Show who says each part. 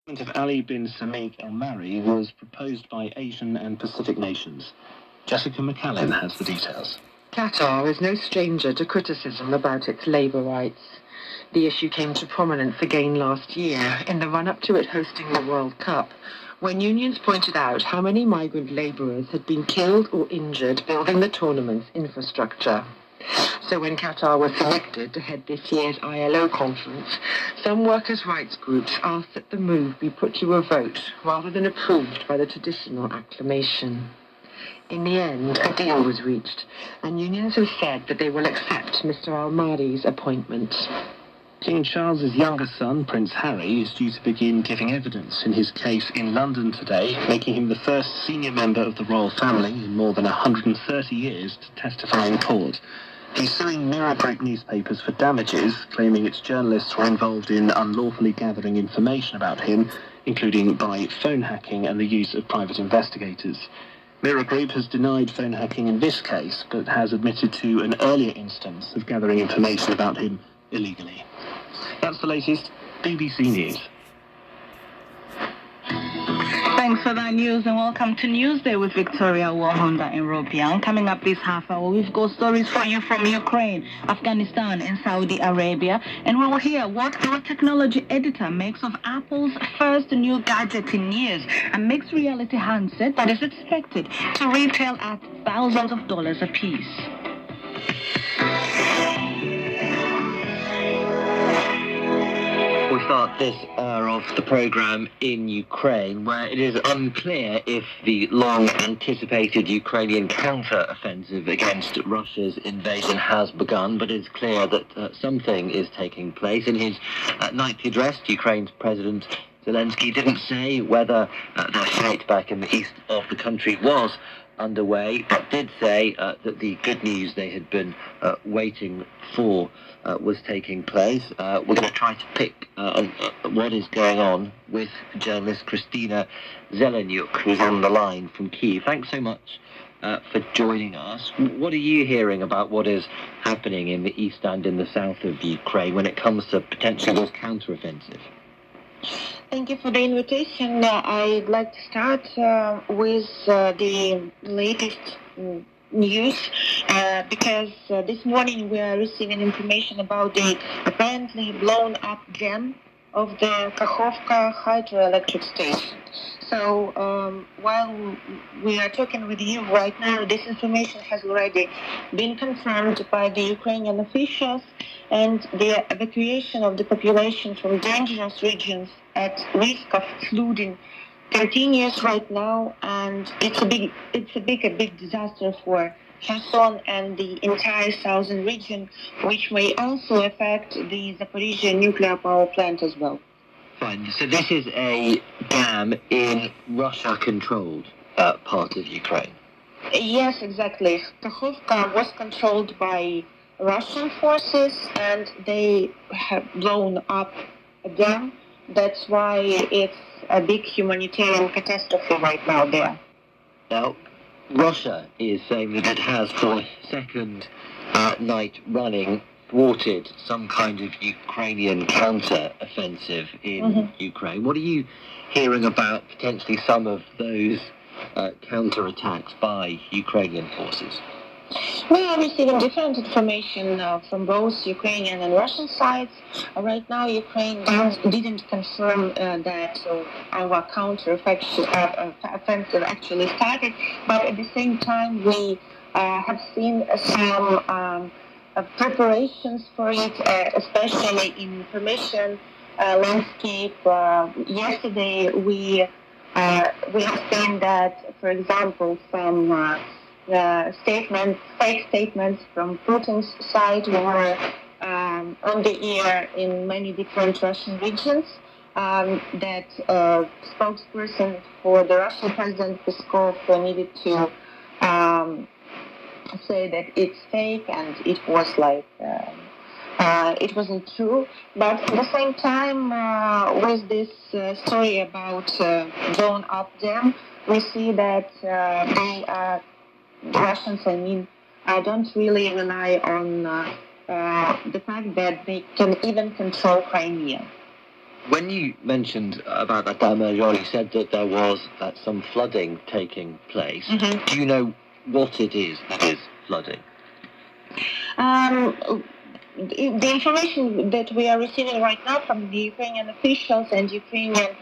Speaker 1: Of Ali bin Samiq al-Mari was proposed by Asian and Pacific nations. Jessica McCallum has the details.
Speaker 2: Qatar is no stranger to criticism about its labour rights. The issue came to prominence again last year in the run-up to it hosting the World Cup, when unions pointed out how many migrant labourers had been killed or injured building the tournament's infrastructure. So when Qatar was selected to head this year's ILO conference, some workers' rights groups asked that the move be put to a vote rather than approved by the traditional acclamation. In the end, a deal was reached, and unions have said that they will accept Mr. al-Mahdi's appointment.
Speaker 1: King Charles's younger son, Prince Harry, is due to begin giving evidence in his case in London today, making him the first senior member of the royal family in more than 130 years to testify in court. He's suing Mirror Group newspapers for damages, claiming its journalists were involved in unlawfully gathering information about him, including by phone hacking and the use of private investigators. Mirror Group has denied phone hacking in this case, but has admitted to an earlier instance of gathering information about him illegally. That's the latest BBC News.
Speaker 3: Thanks for that news and welcome to Newsday with Victoria Wahonda in Robian. Coming up this half hour, we've got stories for you from Ukraine, Afghanistan and Saudi Arabia. And we will hear what our technology editor makes of Apple's first new gadget in years, a mixed reality handset that is expected to retail at thousands of dollars a piece.
Speaker 4: We start this hour of the programme in Ukraine, where it is unclear if the long-anticipated Ukrainian counter-offensive against Russia's invasion has begun, but it's clear that something is taking place. In his nightly address, Ukraine's President Zelensky didn't say whether the fight back in the east of the country was underway, but did say that the good news they had been waiting for was taking place. We're going to try to pick what is going on with journalist Christina Zelenyuk, who's on the line from Kyiv. Thanks so much for joining us. What are you hearing about what is happening in the east and in the south of Ukraine when it comes to potentially this counteroffensive?
Speaker 5: Thank you for the invitation. I'd like to start with the latest news because this morning we are receiving information about the apparently blown up dam of the Kakhovka hydroelectric station. So while we are talking with you right now, this information has already been confirmed by the Ukrainian officials, and the evacuation of the population from dangerous regions at risk of flooding continues right now, and it's a big disaster for Kherson and the entire southern region, which may also affect the Zaporizhzhia nuclear power plant as well.
Speaker 4: Fine. So this is a dam in Russia-controlled part of Ukraine.
Speaker 5: Yes, exactly. Kakhovka was controlled by Russian forces, and they have blown up a dam. That's why it's a big humanitarian catastrophe right now there.
Speaker 4: Now, Russia is saying that it has, for a second night running, thwarted some kind of Ukrainian counter-offensive in Ukraine. What are you hearing about potentially some of those counter-attacks by Ukrainian forces?
Speaker 5: We are receiving different information from both Ukrainian and Russian sides. Right now, Ukraine didn't confirm that our counter-offensive actually started, but at the same time, we have seen some preparations for it, especially in information landscape. Yesterday, we have seen that, for example, some fake statements from Putin's side were on the air in many different Russian regions. That spokesperson for the Russian President Peskov needed to say that it's fake and it was it wasn't true. But at the same time, with this story about blown up dam, we see that the Russians, don't really rely on the fact that they can even control Crimea.
Speaker 4: When you mentioned about that dam earlier on, you said that there was some flooding taking place.
Speaker 5: Mm-hmm.
Speaker 4: Do you know what it is that is flooding?
Speaker 5: The information that we are receiving right now from the Ukrainian officials and Ukrainian